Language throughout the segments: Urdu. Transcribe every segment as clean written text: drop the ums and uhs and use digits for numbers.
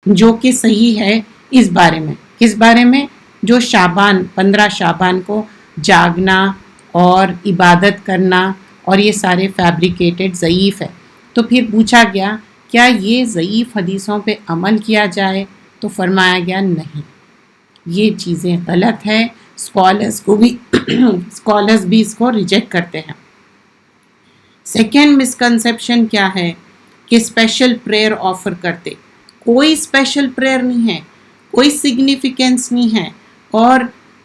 جو کہ صحیح ہے اس بارے میں. کس بارے میں؟ جو شعبان 15 شعبان کو جاگنا اور عبادت کرنا اور یہ سارے فیبریکیٹڈ ضعیف ہے. تو پھر پوچھا گیا کیا یہ ضعیف حدیثوں پہ عمل کیا جائے؟ تو فرمایا گیا نہیں، یہ چیزیں غلط ہے. اسکالرز بھی اس کو ریجیکٹ کرتے ہیں. سیکنڈ مسکنسیپشن کیا ہے کہ اسپیشل پریئر آفر کرتے. کوئی اسپیشل پریئر نہیں ہے، کوئی سگنیفیکنس نہیں ہے، اور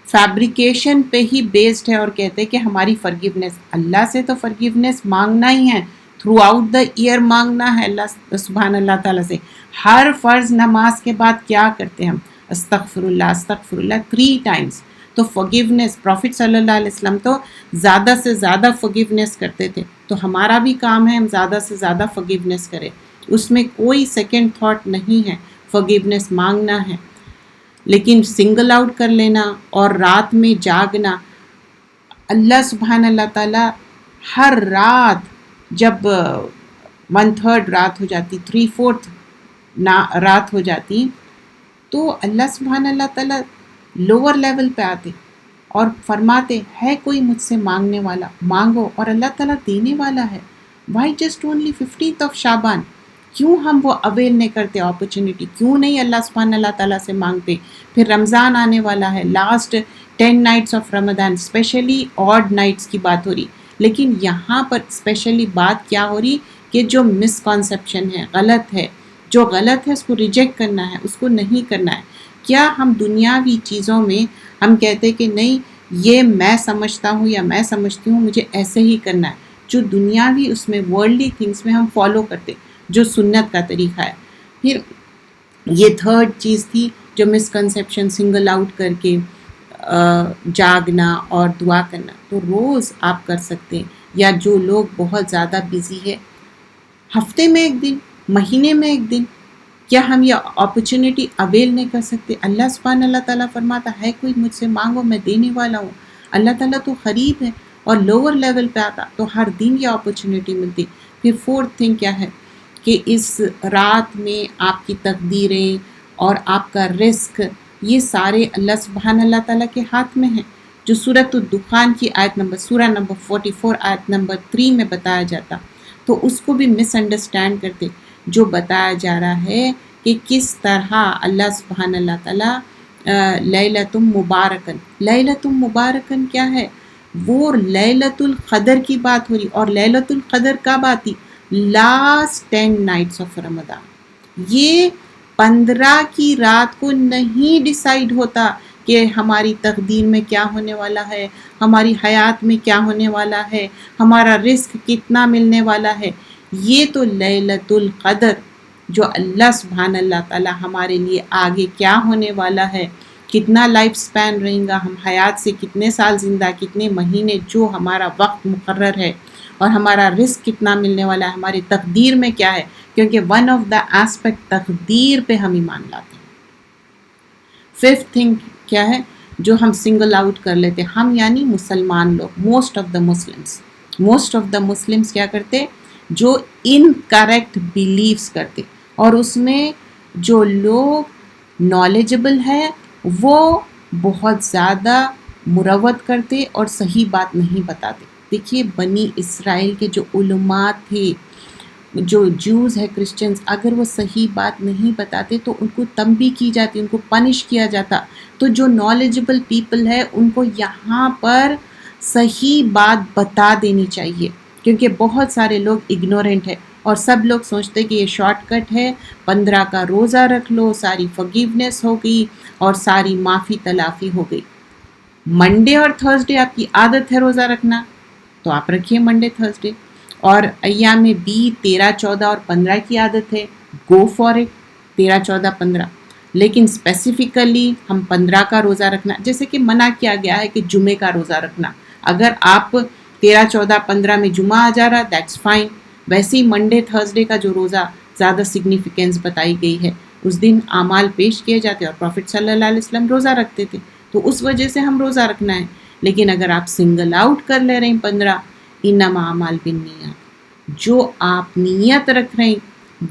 فیبریکیشن پہ ہی بیسڈ ہے، اور کہتے کہ ہماری فرگیونیس. اللہ سے تو فرگیونیس مانگنا ہی ہے، تھرو آؤٹ دا ایئر مانگنا ہے اللہ سبحان اللہ تعالیٰ سے. ہر فرض نماز کے بعد کیا کرتے ہیں ہم؟ استغفر اللہ 3 times. تو forgiveness پروفٹ صلی اللہ علیہ وسلم تو زیادہ سے زیادہ forgiveness کرتے تھے. تو ہمارا بھی کام ہے ہم زیادہ سے زیادہ forgiveness کریں. اس میں کوئی سیکنڈ تھاٹ نہیں ہے، forgiveness مانگنا ہے. لیکن سنگل آؤٹ کر لینا اور رات میں جاگنا، اللہ سبحان اللہ تعالیٰ ہر رات جب 1/3 رات ہو جاتی، 3/4 رات ہو جاتی، تو اللہ سبحان اللہ تعالیٰ لوور لیول پہ آتے اور فرماتے ہے کوئی مجھ سے مانگنے والا، مانگو، اور اللہ تعالیٰ دینے والا ہے. Why just only 15th of Shaban? کیوں ہم وہ اویل نہیں کرتے اپرچونٹی؟ کیوں نہیں اللہ سبحانہ اللہ تعالیٰ سے مانگتے؟ پھر رمضان آنے والا ہے، last 10 nights of Ramzan, specially odd nights کی بات ہو رہی. لیکن یہاں پر اسپیشلی بات کیا ہو رہی کہ جو مسکنسیپشن ہے، غلط ہے، جو غلط ہے اس کو ریجیکٹ کرنا ہے، اس کو نہیں کرنا ہے. کیا ہم دنیاوی چیزوں میں ہم کہتے کہ نہیں یہ میں سمجھتا ہوں یا میں سمجھتی ہوں مجھے ایسے ہی کرنا ہے، جو دنیاوی اس میں ورلڈلی تھنگس میں ہم فالو کرتے جو سنت کا طریقہ ہے. پھر یہ تھرڈ چیز تھی جو مسکنسیپشن، سنگل آؤٹ کر کے جاگنا اور دعا کرنا. تو روز آپ کر سکتے ہیں، یا جو لوگ بہت زیادہ بزی ہے ہفتے میں 1 دن، مہینے میں 1 دن، کیا ہم یہ اپرچونٹی اویل نہیں کر سکتے؟ اللہ سبحانہ اللہ تعالیٰ فرماتا ہے کوئی مجھ سے مانگو میں دینے والا ہوں. اللہ تعالیٰ تو قریب ہے اور لوور لیول پہ آتا، تو ہر دن یہ اپرچونٹی ملتی. پھر 4th تھنگ کیا ہے کہ اس رات میں آپ کی تقدیریں اور آپ کا رزق یہ سارے اللہ سبحانہ اللہ تعالیٰ کے ہاتھ میں ہیں. جو سورۃ الدخان کی سورہ نمبر 44 آیت نمبر 3 میں بتایا جاتا، تو اس کو بھی مس انڈرسٹینڈ کرتے. جو بتایا جا رہا ہے کہ کس طرح اللہ سبحانہ اللہ تعالیٰ لیلۃ مبارکن، لیلۃ مبارکن کیا ہے؟ وہ لیلۃ القدر کی بات ہو رہی، اور لیلۃ القدر کب آتی؟ لاسٹ 10 nights آف رمضان. یہ 15 کی رات کو نہیں ڈیسائیڈ ہوتا کہ ہماری تقدیر میں کیا ہونے والا ہے، ہماری حیات میں کیا ہونے والا ہے، ہمارا رزق کتنا ملنے والا ہے. یہ تو لیلۃ القدر جو اللہ سبحانہ اللہ تعالیٰ ہمارے لیے آگے کیا ہونے والا ہے، کتنا لائف سپین رہیں گا، ہم حیات سے کتنے سال زندہ، کتنے مہینے، جو ہمارا وقت مقرر ہے، اور ہمارا رزق کتنا ملنے والا ہے، ہماری تقدیر میں کیا ہے. کیونکہ ون آف دا ایسپیکٹ تقدیر پہ ہم ایمان لاتے ہیں. 5th تھنگ کیا ہے جو ہم سنگل آؤٹ کر لیتے ہم، یعنی مسلمان لوگ، موسٹ آف دا مسلمس کیا کرتے؟ جو انکریکٹ بیلیفز کرتے. اور اس میں جو لوگ نالجبل ہے وہ بہت زیادہ مروت کرتے اور صحیح بات نہیں بتاتے. دیکھیے بنی اسرائیل کے جو علماء تھے، جو جوز ہے، کرسچنز، اگر وہ صحیح بات نہیں بتاتے تو ان کو تنبیہ کی جاتی، ان کو پنش کیا جاتا. تو جو نالجبل پیپل ہے ان کو یہاں پر صحیح بات بتا دینی چاہیے، کیونکہ بہت سارے لوگ اگنورنٹ ہیں اور سب لوگ سوچتے کہ یہ شارٹ کٹ ہے، 15 کا روزہ رکھ لو، ساری فورگیونیس ہو گئی اور ساری معافی تلافی ہو گئی. منڈے اور تھرسڈے آپ کی عادت ہے روزہ رکھنا، تو آپ رکھیے منڈے تھرسڈے. اور ایام بیت 13 14 اور 15 کی عادت ہے، گو فار اٹ، 13 14 15. لیکن اسپیسیفکلی ہم 15 کا روزہ رکھنا، جیسے کہ منع کیا گیا ہے کہ جمعے کا روزہ رکھنا، اگر آپ 13 14 15 میں جمعہ آ جا رہا دیٹس فائن. ویسے ہی منڈے تھرسڈے کا جو روزہ زیادہ سگنیفیکنس بتائی گئی ہے، اس دن اعمال پیش کیے جاتے اور پروفٹ صلی اللہ علیہ وسلم روزہ رکھتے تھے، تو اس وجہ سے ہم روزہ رکھنا ہے. لیکن اگر آپ سنگل آؤٹ کر لے رہے ہیں 15، انما اعمال بالنیات، جو آپ نیت رکھ رہے ہیں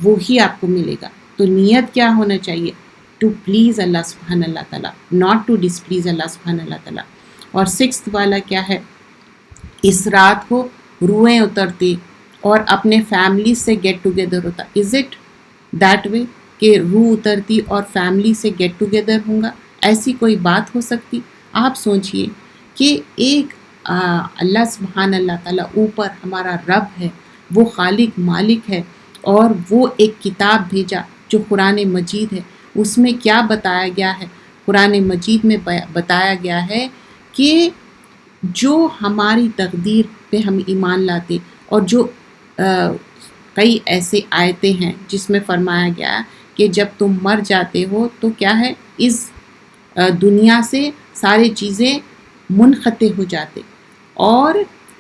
وہی آپ کو ملے گا. تو نیت کیا ہونا چاہیے؟ ٹو پلیز اللہ سبحانہ اللہ تعالیٰ، ناٹ ٹو ڈسپلیز اللہ سبحانہ اللہ تعالیٰ. اور سکستھ والا کیا ہے؟ اس رات کو روحیں اترتی اور اپنے فیملی سے گیٹ ٹوگیدر ہوتا. از اٹ دیٹ وے کہ روح اترتی اور فیملی سے گیٹ ٹوگیدر ہوں گا؟ ایسی کوئی بات ہو سکتی؟ آپ سوچئے کہ ایک اللہ سبحانہ اللہ تعالیٰ اوپر ہمارا رب ہے، وہ خالق مالک ہے، اور وہ ایک کتاب بھیجا جو قرآن مجید ہے. اس میں کیا بتایا گیا ہے؟ قرآن مجید میں بتایا گیا ہے کہ جو ہماری تقدیر پہ ہم ایمان لاتے، اور جو کئی ایسے آیتیں ہیں جس میں فرمایا گیا کہ جب تم مر جاتے ہو تو کیا ہے، اس دنیا سے ساری چیزیں منقطع ہو جاتے اور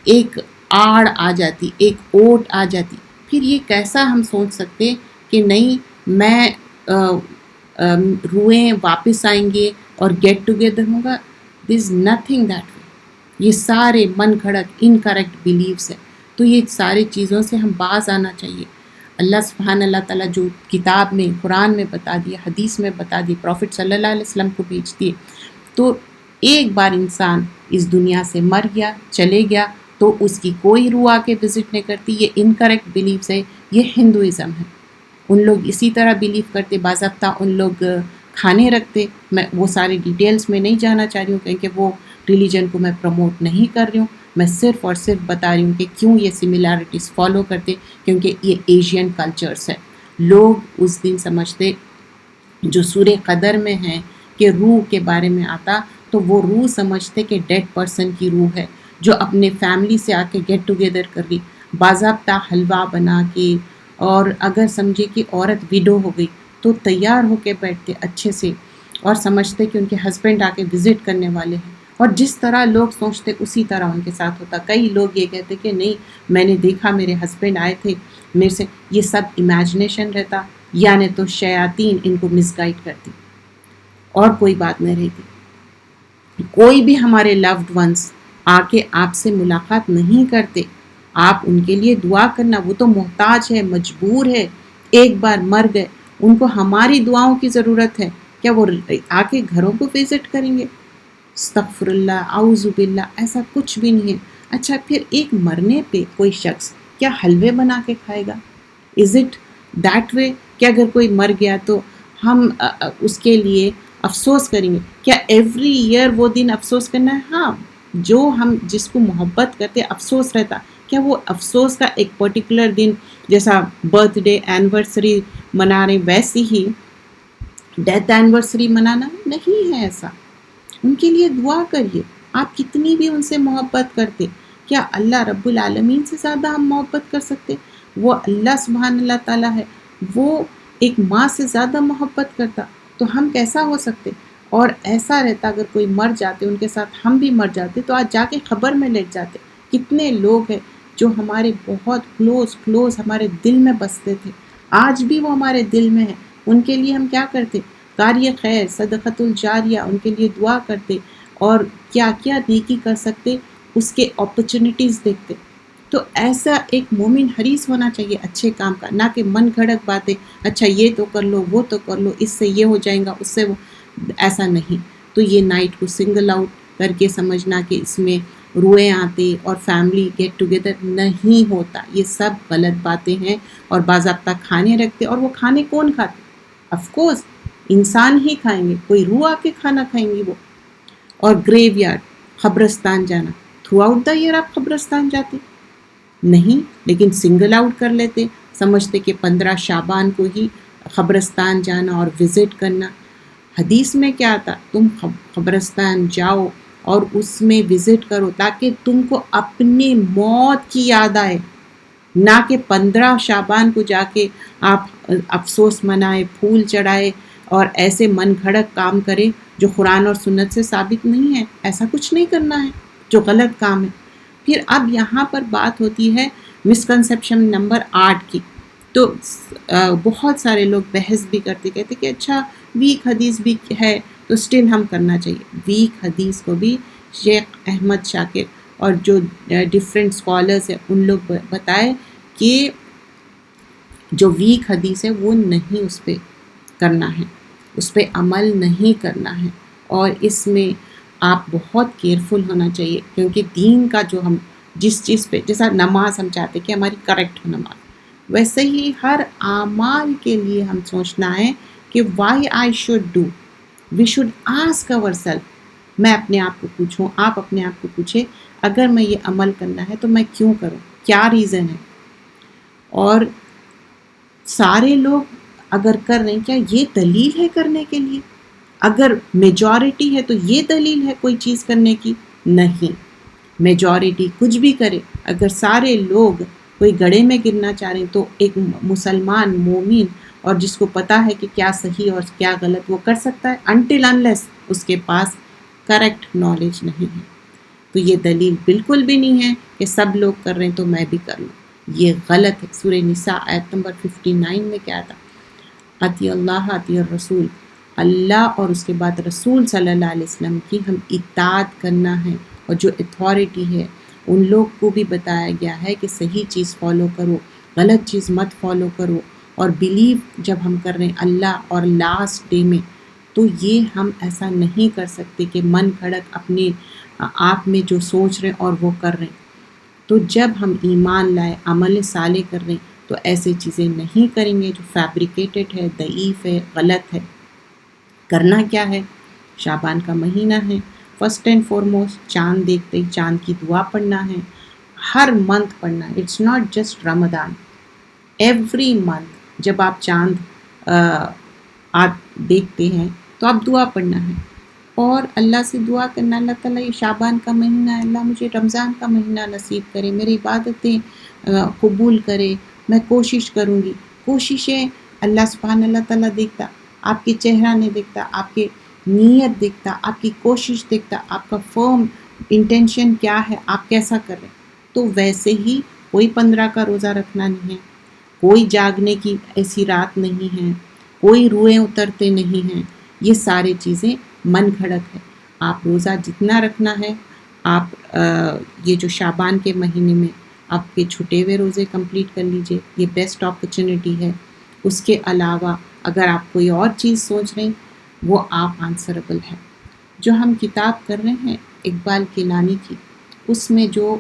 ایک آڑ آ جاتی، ایک اوٹ آ جاتی. پھر یہ کیسا ہم سوچ سکتے کہ نہیں میں روحیں واپس آئیں گے اور گیٹ ٹوگیدر ہوگا؟ دیر از نتھنگ دیٹ وے. یہ سارے من گھڑت انکریکٹ بلیفس ہیں. تو یہ ساری چیزوں سے ہم باز آنا چاہیے. اللہ سبحانہ اللہ تعالیٰ جو کتاب میں قرآن میں بتا دیا، حدیث میں بتا دی، پروفٹ صلی اللہ علیہ وسلم کو بھیج دیے. تو ایک بار انسان اس دنیا سے مر گیا، چلے گیا، تو اس کی کوئی روح آ کے وزٹ نہیں کرتی. یہ انکریکٹ بلیفس ہے، یہ ہندوازم ہے. ان لوگ اسی طرح بلیو کرتے. باضابطہ ان لوگ کھانے رکھتے. میں وہ ساری ڈیٹیلز میں نہیں جانا چاہ رہی ہوں کیونکہ وہ ریلیجن کو میں پروموٹ نہیں کر رہی ہوں. میں صرف اور صرف بتا رہی ہوں کہ کیوں یہ سملیرٹیز فالو کرتے، کیونکہ یہ ایشین کلچرس ہے. لوگ اس دن سمجھتے جو سورہ قدر میں ہیں کہ روح کے بارے میں آتا، تو وہ روح سمجھتے کہ ڈیڈ پرسن کی روح ہے جو اپنے فیملی سے آ کے گیٹ ٹوگیدر کر رہی، باضابطہ حلوہ بنا کے. اور اگر سمجھے کہ عورت ویڈو ہو گئی تو تیار ہو کے بیٹھتے اچھے سے، اور سمجھتے کہ ان کے ہسبینڈ آ کے وزٹ کرنے والے ہیں، اور جس طرح لوگ سوچتے اسی طرح ان کے ساتھ ہوتا. کئی لوگ یہ کہتے کہ نہیں میں نے دیکھا میرے ہسبینڈ آئے تھے میرے سے. یہ سب امیجنیشن رہتا، یعنی تو شیاطین ان کو مس گائیڈ کرتی، اور کوئی بات نہیں رہتی. کوئی بھی ہمارے لوڈ ونس آ کے آپ سے ملاقات نہیں کرتے، آپ ان کے لیے دعا کرنا. وہ تو محتاج ہے، مجبور ہے، ایک بار مر گئے. ان کو ہماری دعاؤں کی ضرورت ہے. کیا وہ آ کے گھروں کو وزٹ کریں گے؟ استغفر اللہ، اعوذ باللہ، ایسا کچھ بھی نہیں ہے. اچھا پھر ایک مرنے پہ کوئی شخص کیا حلوے بنا کے کھائے گا؟ از اٹ دیٹ وے کہ اگر کوئی مر گیا تو ہم اس کے لیے افسوس کریں گے؟ کیا ایوری ایئر وہ دن افسوس کرنا ہے؟ ہاں، جو ہم جس کو محبت کرتے افسوس رہتا. کیا وہ افسوس کا ایک پرٹیکولر دن جیسا برتھ ڈے اینیورسری منا رہے ویسی ہی ڈیتھ اینیورسری منانا نہیں ہے ایسا. ان کے لیے دعا کریے. آپ کتنی بھی ان سے محبت کرتے، کیا اللہ رب العالمین سے زیادہ ہم محبت کر سکتے؟ وہ اللہ سبحانہ اللہ تعالیٰ ہے، وہ ایک ماں سے زیادہ محبت کرتا، تو ہم کیسا ہو سکتے؟ اور ایسا رہتا اگر کوئی مر جاتے ان کے ساتھ ہم بھی مر جاتے تو آج جا کے خبر میں لیٹ جاتے. کتنے لوگ ہیں جو ہمارے بہت کلوز ہمارے دل میں بستے تھے، آج بھی وہ ہمارے دل میں ہیں. ان کے لیے ہم کیا کرتے؟ کاریہ خیر، صدقۃ الجاریہ، ان کے لیے دعا کرتے، اور کیا کیا نیکی کر سکتے اس کے اپرچونٹیز دیکھتے. تو ایسا ایک مومن حریص ہونا چاہیے اچھے کام کا، نہ کہ من گھڑت باتیں، اچھا یہ تو کر لو، وہ تو کر لو، اس سے یہ ہو جائے گا، اس سے وہ. ایسا نہیں. تو یہ نائٹ کو سنگل آؤٹ کر کے سمجھنا کہ اس میں روئیں آتے اور فیملی گیٹ ٹوگیدر نہیں ہوتا، یہ سب غلط باتیں ہیں. اور باضابطہ کھانے رکھتے، اور وہ کھانے کون کھاتے؟ آف کورس انسان ہی کھائیں گے، کوئی روح آ کے کھانا کھائیں گی وہ. اور گریو یارڈ، قبرستان جانا، تھرو آؤٹ دا ایئر آپ قبرستان جاتے نہیں، لیکن سنگل آؤٹ کر لیتے، سمجھتے کہ 15 شعبان کو ہی قبرستان جانا اور وزٹ کرنا. حدیث میں کیا آتا؟ تم قبرستان جاؤ اور اس میں وزٹ کرو تاکہ تم کو اپنی موت کی یاد آئے، نہ کہ 15 شعبان کو جا کے آپ افسوس منائے، پھول چڑھائے اور ایسے من گھڑت کام کرے جو قرآن اور سنت سے ثابت نہیں ہے. ایسا کچھ نہیں کرنا ہے جو غلط کام ہے. پھر اب یہاں پر بات ہوتی ہے مسکنسیپشن نمبر 8 کی. تو بہت سارے لوگ بحث بھی کرتے، کہتے کہ اچھا ویک حدیث بھی ہے تو سٹل ہم کرنا چاہیے. ویک حدیث کو بھی شیخ احمد شاکر اور جو ڈیفرنٹ اسکالرز ہیں ان لوگ بتائے کہ جو ویک حدیث ہے وہ نہیں اس پہ کرنا ہے، اس پہ عمل نہیں کرنا ہے، اور اس میں آپ بہت کیئرفل ہونا چاہیے، کیونکہ دین کا جو ہم جس چیز پہ، جیسا نماز ہم چاہتے کہ ہماری کریکٹ ہو نماز، ویسے ہی ہر اعمال کے لیے ہم سوچنا ہے کہ why I should do, we should ask our self. میں اپنے آپ کو پوچھوں، آپ اپنے آپ کو پوچھیں، اگر میں یہ عمل کرنا ہے تو میں کیوں کروں، کیا ریزن ہے. اور سارے لوگ اگر کر رہے ہیں، کیا یہ دلیل ہے کرنے کے لیے؟ اگر میجورٹی ہے تو یہ دلیل ہے کوئی چیز کرنے کی؟ نہیں. میجورٹی کچھ بھی کرے، اگر سارے لوگ کوئی گڑھے میں گرنا چاہ رہے ہیں تو ایک مسلمان مومن اور جس کو پتہ ہے کہ کیا صحیح اور کیا غلط، وہ کر سکتا ہے until unless اس کے پاس کریکٹ نالج نہیں ہے. تو یہ دلیل بالکل بھی نہیں ہے کہ سب لوگ کر رہے ہیں تو میں بھی کر لوں، یہ غلط ہے. سورہ نساء آیت نمبر 59 میں کیا تھا؟ اطیع اللہ اطیع الرسول، اللہ اور اس کے بعد رسول صلی اللہ علیہ وسلم کی ہم اطاعت کرنا ہے، اور جو اتھارٹی ہے ان لوگ کو بھی بتایا گیا ہے کہ صحیح چیز فالو کرو، غلط چیز مت فالو کرو. اور بلیو جب ہم کر رہے ہیں اللہ اور لاسٹ ڈے میں، تو یہ ہم ایسا نہیں کر سکتے کہ من گھڑت اپنے آپ میں جو سوچ رہے ہیں اور وہ کر رہے ہیں. تو جب ہم ایمان لائے، عمل صالح کر رہے ہیں، تو ایسے چیزیں نہیں کریں گے جو فیبریکیٹڈ ہے، ضعیف ہے، غلط ہے. کرنا کیا ہے؟ شعبان کا مہینہ ہے، فرسٹ اینڈ فارموسٹ چاند دیکھتے ہی چاند کی دعا پڑھنا ہے، ہر منتھ پڑھنا ہے. It's not just Ramzan, every month جب آپ چاند آپ دیکھتے ہیں تو آپ دعا پڑھنا ہے، اور اللہ سے دعا کرنا، اللہ تعالیٰ یہ شعبان کا مہینہ ہے، اللہ مجھے رمضان کا مہینہ نصیب کرے، میری عبادتیں قبول کرے، میں کوشش کروں گی. کوششیں اللہ سبحانہ اللہ تعالیٰ دیکھتا، آپ کے چہرہ نہیں دیکھتا، آپ کے نیت دیکھتا، آپ کی کوشش دیکھتا، آپ کا فرم انٹینشن کیا ہے، آپ کیسا کر رہے. تو ویسے ہی کوئی 15 کا روزہ رکھنا نہیں ہے، کوئی جاگنے کی ایسی رات نہیں ہے، کوئی روئیں اترتے نہیں ہیں، یہ سارے چیزیں من گھڑت ہے. آپ روزہ جتنا رکھنا ہے، آپ یہ جو شعبان کے مہینے میں آپ کے چھٹے ہوئے روزے کمپلیٹ کر لیجئے، یہ بیسٹ اپرچونٹی ہے. اس کے علاوہ اگر آپ کوئی اور چیز سوچ رہے ہیں، وہ آپ آنسربل ہے. جو ہم کتاب کر رہے ہیں اقبال کیلانی کی، اس میں جو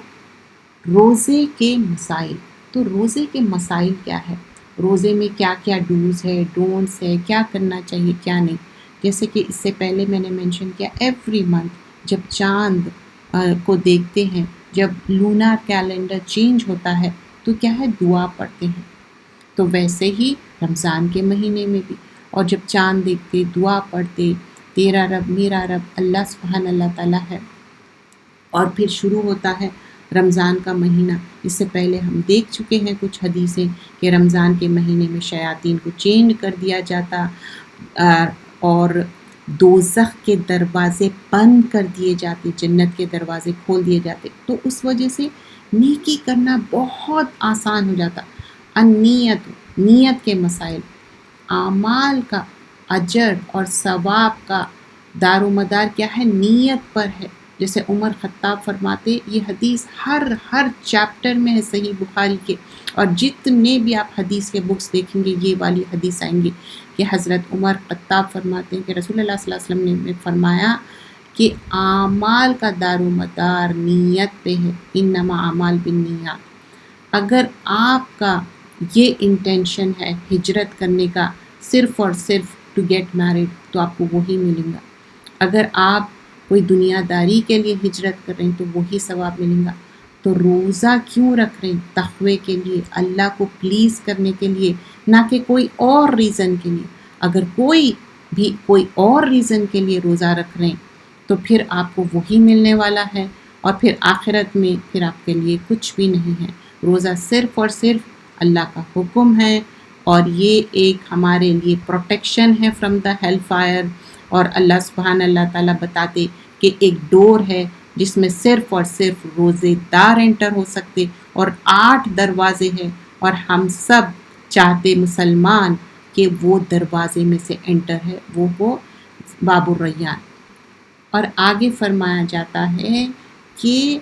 روزے کے مسائل، تو روزے کے مسائل کیا ہے، روزے میں کیا کیا ڈوز ہے، ڈونٹس ہے، کیا کرنا چاہیے کیا نہیں. جیسے کہ اس سے پہلے میں نے مینشن کیا، ایوری منتھ جب چاند کو دیکھتے ہیں، جب لونار کیلنڈر چینج ہوتا ہے تو کیا ہے، دعا پڑھتے ہیں. تو ویسے ہی رمضان کے مہینے میں بھی، اور جب چاند دیکھتے دعا پڑھتے، تیرا رب میرا رب اللہ سبحان اللہ تعالیٰ ہے. اور پھر شروع ہوتا ہے رمضان کا مہینہ. اس سے پہلے ہم دیکھ چکے ہیں کچھ حدیثیں کہ رمضان کے مہینے میں شیاطین کو چینج کر دیا جاتا، اور دوزخ کے دروازے بند کر دیے جاتے، جنت کے دروازے کھول دیے جاتے. تو اس وجہ سے نیکی کرنا بہت آسان ہو جاتا. نیت کے مسائل، اعمال کا اجر اور ثواب کا دار و مدار کیا ہے، نیت پر ہے. جیسے عمر خطاب فرماتے، یہ حدیث ہر چیپٹر میں ہے صحیح بخاری کے، اور جتنے بھی آپ حدیث کے بکس دیکھیں گے یہ والی حدیث آئیں گی کہ حضرت عمر خطاب فرماتے ہیں کہ رسول اللہ صلی اللہ علیہ وسلم نے فرمایا کہ اعمال کا دار و مدار نیت پہ ہے، انما اعمال بالنیات. اگر آپ کا یہ انٹینشن ہے ہجرت کرنے کا صرف اور صرف ٹو گیٹ میرڈ، تو آپ کو وہی ملیں گا. اگر آپ کوئی دنیا داری کے لیے ہجرت کر رہے ہیں تو وہی ثواب ملیں گا. تو روزہ کیوں رکھ رہے ہیں؟ تقوی کے لیے، اللہ کو پلیز کرنے کے لیے، نہ کہ کوئی اور ریزن کے لیے. اگر کوئی اور ریزن کے لیے روزہ رکھ رہے ہیں تو پھر آپ کو وہی ملنے والا ہے، اور پھر آخرت میں پھر آپ کے لیے کچھ بھی نہیں ہے. روزہ صرف اور صرف اللہ کا حکم ہے، اور یہ ایک ہمارے لیے پروٹیکشن ہے فرام دا ہیل فائر. اور اللہ سبحانہ اللہ تعالیٰ بتاتے کہ ایک ڈور ہے جس میں صرف اور صرف روزے دار انٹر ہو سکتے، اور 8 دروازے ہیں، اور ہم سب چاہتے مسلمان کہ وہ دروازے میں سے انٹر ہے، وہ باب الریان. اور آگے فرمایا جاتا ہے کہ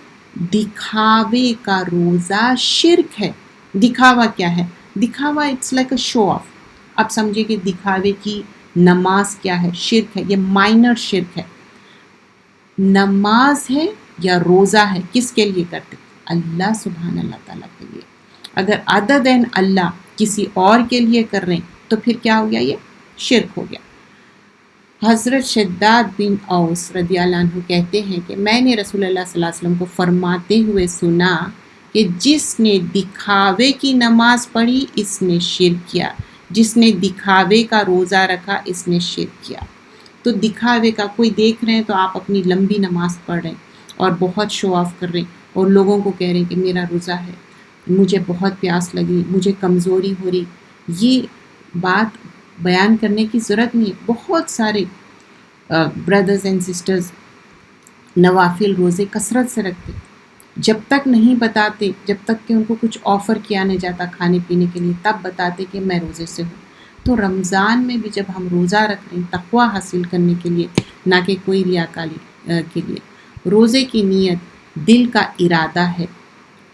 دکھاوے کا روزہ شرک ہے. دکھاوا کیا ہے؟ دکھاوا it's like a show off. اب سمجھے کہ دکھاوے کی نماز کیا ہے؟ شرک ہے. یہ مائنر شرک ہے. نماز ہے یا روزہ ہے، کس کے لیے کرتے؟ اللہ سبحان اللہ تعالیٰ کے لیے. اگر ادر دین اللہ کسی اور کے لیے کر رہے ہیں تو پھر کیا ہو گیا؟ یہ شرک ہو گیا. حضرت شداد بن اوس رضی اللہ عنہ کہتے ہیں کہ میں نے رسول اللہ صلی اللہ علیہ وسلم کو فرماتے ہوئے سنا کہ جس نے دکھاوے کی نماز پڑھی اس نے شرک کیا، جس نے دکھاوے کا روزہ رکھا اس نے شرک کیا. تو دکھاوے کا کوئی دیکھ رہے ہیں تو آپ اپنی لمبی نماز پڑھ رہے ہیں اور بہت شو آف کر رہے ہیں اور لوگوں کو کہہ رہے ہیں کہ میرا روزہ ہے، مجھے بہت پیاس لگی، مجھے کمزوری ہو رہی. یہ بات بیان کرنے کی ضرورت نہیں ہے. بہت سارے بردرز اینڈ سسٹرز نوافل روزے کثرت سے رکھتے، جب تک نہیں بتاتے، جب تک کہ ان کو کچھ آفر کیا نہیں جاتا کھانے پینے کے لیے، تب بتاتے کہ میں روزے سے ہوں. تو رمضان میں بھی جب ہم روزہ رکھ رہے ہیں تقویٰ حاصل کرنے کے لیے، نہ کہ کوئی ریاکاری کے لیے. روزے کی نیت دل کا ارادہ ہے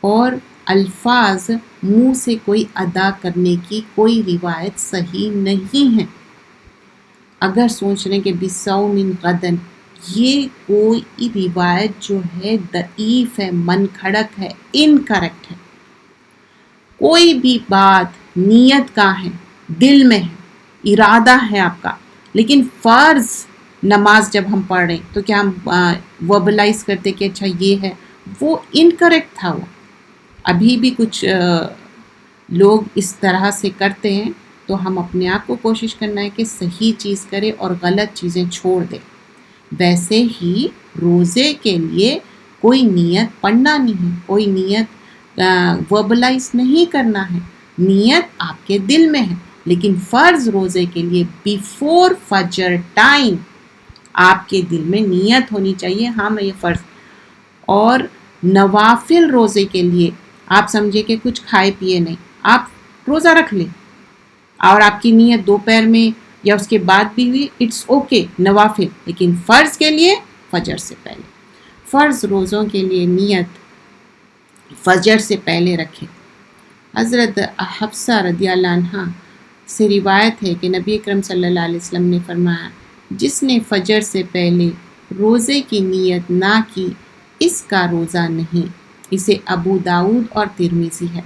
اور الفاظ منہ سے کوئی ادا کرنے کی کوئی روایت صحیح نہیں ہے. اگر سوچ رہے ہیں کہ بِصَوْمٍ غدن، یہ کوئی روایت جو ہے ضعیف ہے، من کھڑک ہے، انکریکٹ ہے. کوئی بھی بات نیت کا ہے، دل میں ہے، ارادہ ہے آپ کا، لیکن فرض نماز جب ہم پڑھ رہے ہیں تو کیا ہم وربلائز کرتے کہ اچھا یہ ہے، وہ انکریکٹ تھا. وہ ابھی بھی کچھ لوگ اس طرح سے کرتے ہیں، تو ہم اپنے آپ کو کوشش کرنا ہے کہ صحیح چیز کرے اور غلط چیزیں چھوڑ دے. ویسے ہی روزے کے لیے کوئی نیت پڑھنا نہیں ہے، کوئی نیت وربلائز نہیں کرنا ہے. نیت آپ کے دل میں ہے، لیکن فرض روزے کے لیے بیفور فجر ٹائم آپ کے دل میں نیت ہونی چاہیے، ہاں میں یہ فرض. اور نوافل روزے کے لیے آپ سمجھے کہ کچھ کھائے پیے نہیں، آپ روزہ رکھ لیں اور آپ کی نیت دوپہر میں یا اس کے بعد بھی ہوئی، اٹس اوکے نوافل. لیکن فرض کے لیے فجر سے پہلے، فرض روزوں کے لیے نیت فجر سے پہلے رکھیں. حضرت حفصہ رضی اللہ عنہ سے روایت ہے کہ نبی اکرم صلی اللہ علیہ وسلم نے فرمایا جس نے فجر سے پہلے روزے کی نیت نہ کی اس کا روزہ نہیں. اسے ابو داؤد اور ترمذی ہے.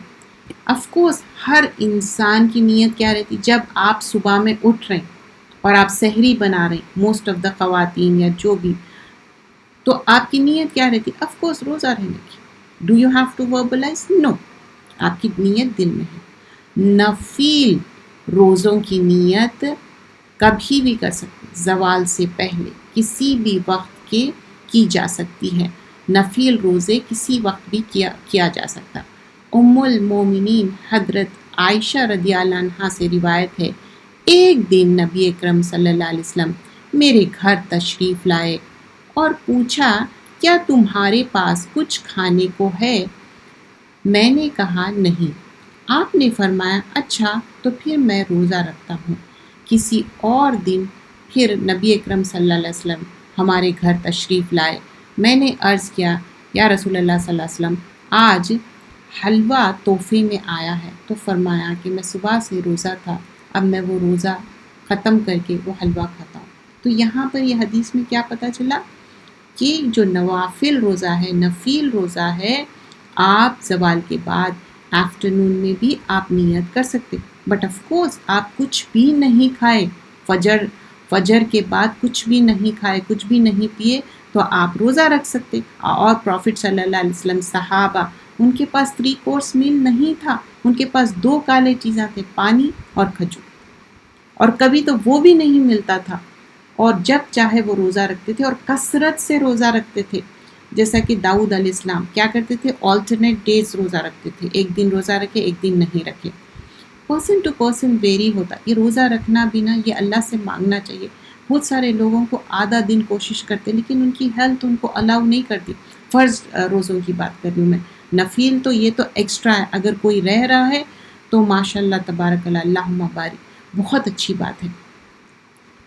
آف کورس ہر انسان کی نیت کیا رہتی؟ جب آپ صبح میں اٹھ رہے ہیں اور آپ سحری بنا رہے ہیں، موسٹ آف دا خواتین یا جو بھی، تو آپ کی نیت کیا رہتی؟ آف کورس روزہ رہنے کی. Do you have to verbalise? No, آپ کی نیت دل میں ہے. نفیل روزوں کی نیت کبھی بھی کر سکتے، زوال سے پہلے کسی بھی وقت کے کی جا سکتی ہے. نفیل روزے کسی وقت بھی کیا جا سکتا. ام المومنین حضرت عائشہ رضی اللہ عنہا سے روایت ہے ایک دن نبی اکرم صلی اللہ علیہ وسلم میرے گھر تشریف لائے اور پوچھا کیا تمہارے پاس کچھ کھانے کو ہے؟ میں نے کہا نہیں. آپ نے فرمایا اچھا تو پھر میں روزہ رکھتا ہوں. کسی اور دن پھر نبی اکرم صلی اللہ علیہ وسلم ہمارے گھر تشریف لائے. میں نے عرض کیا یا رسول اللہ صلی اللہ علیہ وسلم آج حلوہ تحفے میں آیا ہے. تو فرمایا کہ میں صبح سے روزہ تھا، اب میں وہ روزہ ختم کر کے وہ حلوہ کھاتا ہوں. تو یہاں پر یہ حدیث میں کیا پتہ چلا کہ جو نوافل روزہ ہے، نفیل روزہ ہے، آپ زوال کے بعد آفٹرنون میں بھی آپ نیت کر سکتے. بٹ آف کورس آپ کچھ بھی نہیں کھائے، فجر کے بعد کچھ بھی نہیں کھائے، کچھ بھی نہیں پیے تو آپ روزہ رکھ سکتے. اور پروفٹ صلی اللہ علیہ وسلم صحابہ ان کے پاس 3 کورس میل نہیں تھا، ان کے پاس 2 کالے چیزیں تھے، پانی اور کھجور، اور کبھی تو وہ بھی نہیں ملتا تھا. اور جب چاہے وہ روزہ رکھتے تھے اور کثرت سے روزہ رکھتے تھے. جیسا کہ داؤد علیہ السلام کیا کرتے تھے؟ آلٹرنیٹ ڈیز روزہ رکھتے تھے، ایک دن روزہ رکھے ایک دن نہیں رکھے. پرسن ٹو پرسن ویری ہوتا. یہ روزہ رکھنا بھی نا یہ اللہ سے مانگنا چاہیے. بہت سارے لوگوں کو آدھا دن کوشش کرتے لیکن ان کی ہیلتھ ان کو الاؤ نہیں کرتی. فرض روزوں کی بات کر رہی ہوں میں، نفیل تو یہ تو ایکسٹرا ہے. اگر کوئی رہ رہا ہے تو ماشاء اللہ تبارک اللہ اللہم بارک، بہت اچھی بات ہے.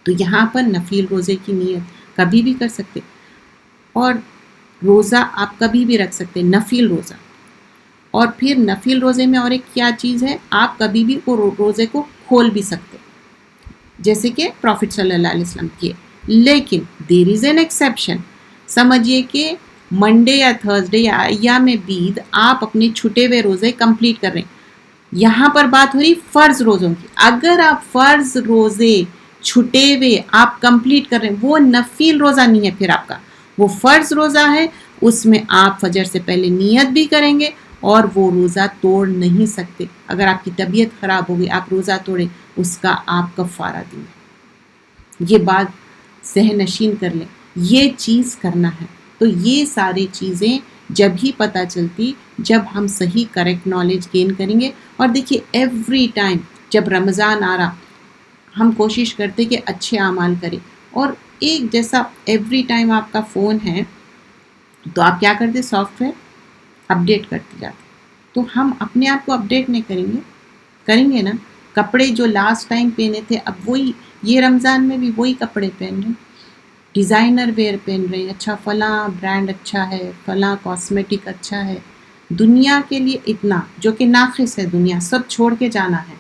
تو یہاں پر نفیل روزے کی نیت کبھی بھی کر سکتے، اور روزہ آپ کبھی بھی رکھ سکتے نفیل روزہ. اور پھر نفل روزے میں اور ایک کیا چیز ہے، آپ کبھی بھی وہ روزے کو کھول بھی سکتے جیسے کہ پروفٹ صلی اللہ علیہ وسلم کیے. لیکن دیر از این ایکسیپشن. سمجھیے کہ منڈے یا تھرسڈے یا ایام بیدھ آپ اپنے چھٹے ہوئے روزے کمپلیٹ کر رہے ہیں. یہاں پر بات ہو رہی فرض روزوں کی. اگر آپ فرض روزے چھٹے ہوئے آپ کمپلیٹ کر رہے ہیں، وہ نفل روزہ نہیں ہے، پھر آپ کا وہ فرض روزہ ہے. اس میں آپ فجر سے پہلے نیت بھی کریں گے اور وہ روزہ توڑ نہیں سکتے. اگر آپ کی طبیعت خراب ہو گئی، آپ روزہ توڑیں، اس کا آپ کفارہ دیں گے. یہ بات ذہن نشین کر لیں، یہ چیز کرنا ہے. تو یہ ساری چیزیں جب ہی پتہ چلتی جب ہم صحیح کریکٹ نالج گین کریں گے. اور دیکھیے ایوری ٹائم جب رمضان آ رہا ہم کوشش کرتے کہ اچھے اعمال کریں. اور ایک جیسا ایوری ٹائم آپ کا فون ہے تو آپ کیا کرتے، سافٹ ویئر اپڈیٹ کرتے جاتے. تو ہم اپنے آپ کو اپڈیٹ نہیں کریں گے نا. کپڑے جو لاسٹ ٹائم پہنے تھے اب وہی یہ رمضان میں بھی وہی کپڑے پہن رہے ہیں، ڈیزائنر ویئر پہن رہے ہیں. اچھا فلاں برانڈ اچھا ہے، فلاں کاسمیٹک اچھا ہے. دنیا کے لیے اتنا جو کہ ناقص ہے، دنیا سب چھوڑ کے جانا ہے.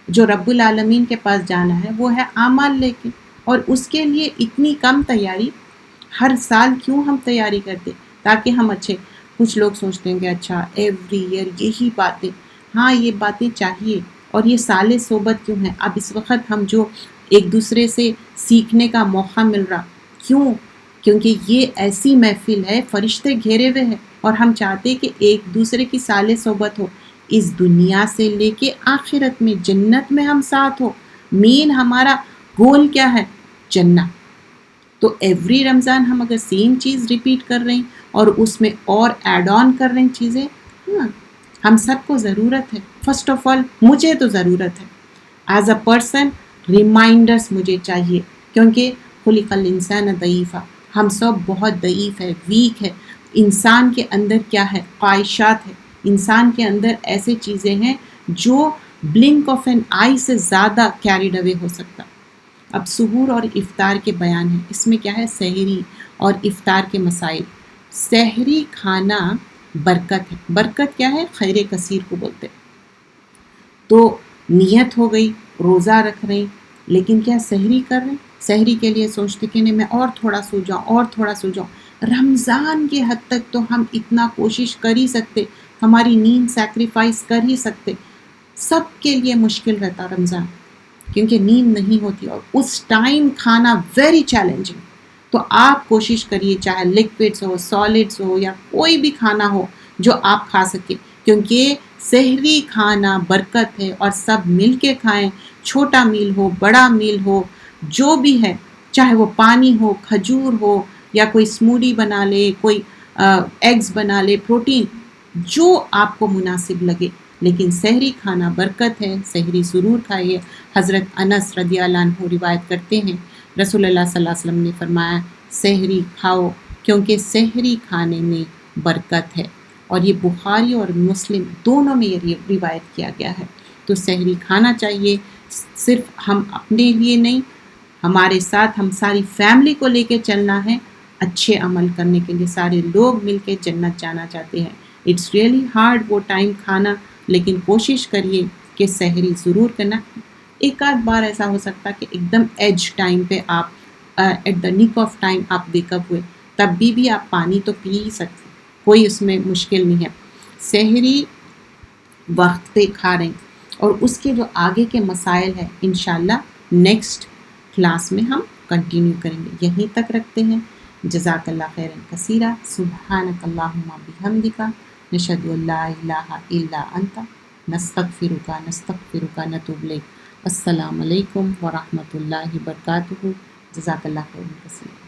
جو رب العالمین کے پاس جانا ہے وہ ہے اعمال لے کے. اور اس کے لیے اتنی کم تیاری ہر سال کیوں ہم تیاری کرتے تاکہ ہم اچھے. کچھ لوگ سوچتے ہیں کہ اچھا ایوری ایئر یہی باتیں. ہاں یہ باتیں چاہیے. اور یہ سال صحبت کیوں ہے؟ اب اس وقت ہم جو ایک دوسرے سے سیکھنے کا موقع مل رہا، کیوں؟ کیونکہ یہ ایسی محفل ہے، فرشتے گھیرے ہوئے ہیں اور ہم چاہتے کہ ایک دوسرے کی سال صحبت ہو. اس دنیا سے لے کے آخرت میں جنت میں ہم ساتھ ہو. مین ہمارا گول کیا ہے؟ جنت. تو ایوری رمضان ہم اگر سیم چیز ریپیٹ کر رہے ہیں اور اس میں اور ایڈ آن کر رہے ہیں چیزیں، ہم سب کو ضرورت ہے. فرسٹ آف آل مجھے تو ضرورت ہے ایز اے پرسن، ریمائنڈرس مجھے چاہیے کیونکہ خلق الانسان ضعیفا، ہم سب بہت ضعیف ہے، ویک ہے. انسان کے اندر کیا ہے؟ خواہشات ہے. انسان کے اندر ایسے چیزیں ہیں جو بلنک آف این آئی سے زیادہ کیریڈ اوے ہو سکتا. اب سحور اور افطار کے بیان ہیں. اس میں کیا ہے؟ سحری اور افطار کے مسائل. سحری کھانا برکت ہے. برکت کیا ہے؟ خیر کثیر کو بولتے. تو نیت ہو گئی، روزہ رکھ رہے ہیں، لیکن کیا سحری کر رہے ہیں؟ سحری کے لیے سوچتے کہ نہیں میں اور تھوڑا سو جاؤں اور تھوڑا سو جاؤں. رمضان کے حد تک تو ہم اتنا کوشش کر ہی سکتے، ہماری نیند سیکریفائس کر ہی سکتے. سب کے لیے مشکل رہتا رمضان کیونکہ نیند نہیں ہوتی اور اس ٹائم کھانا ویری چیلنجنگ. تو آپ کوشش کریے چاہے لکوڈس ہو، سالڈس ہو، یا کوئی بھی کھانا ہو جو آپ کھا سکیں، کیونکہ سحری کھانا برکت ہے اور سب مل کے کھائیں. چھوٹا میل ہو، بڑا میل ہو، جو بھی ہے، چاہے وہ پانی ہو، کھجور ہو، یا کوئی اسموڈی بنا لے، کوئی ایگز بنا لے، پروٹین جو آپ کو مناسب لگے. لیکن سحری کھانا برکت ہے. سحری ضرور کھائیے. حضرت انس رضی اللہ عنہ روایت کرتے ہیں رسول اللہ صلی اللہ علیہ وسلم نے فرمایا سحری کھاؤ کیونکہ سحری کھانے میں برکت ہے. اور یہ بخاری اور مسلم دونوں میں یہ روایت کیا گیا ہے. تو سحری کھانا چاہیے. صرف ہم اپنے لیے نہیں، ہمارے ساتھ ہم ساری فیملی کو لے کے چلنا ہے اچھے عمل کرنے کے لیے. سارے لوگ مل کے جنت جانا چاہتے ہیں. اٹس ریئلی ہارڈ وہ ٹائم کھانا، لیکن کوشش کریے کہ سحری ضرور کرنا. ایک آدھ بار ایسا ہو سکتا کہ ایک دم ایج ٹائم پہ آپ ایٹ دا نک آف ٹائم آپ ویک اپ ہوئے، تب بھی آپ پانی تو پی ہی سکتے، کوئی اس میں مشکل نہیں ہے. سحری وقت پہ کھا رہے ہیں اور اس کے جو آگے کے مسائل ہیں انشاءاللہ نیکسٹ کلاس میں ہم کنٹینیو کریں گے. یہیں تک رکھتے ہیں. جزاک اللہ خیرا کثیرا. سبحانک اللہم بحمدک، نشہد ان لا الہ الا انت، نستغفرک نتوب الیک. السلام علیکم ورحمۃ اللہ وبرکاتہ. جزاک اللہ خیرا کثیرا.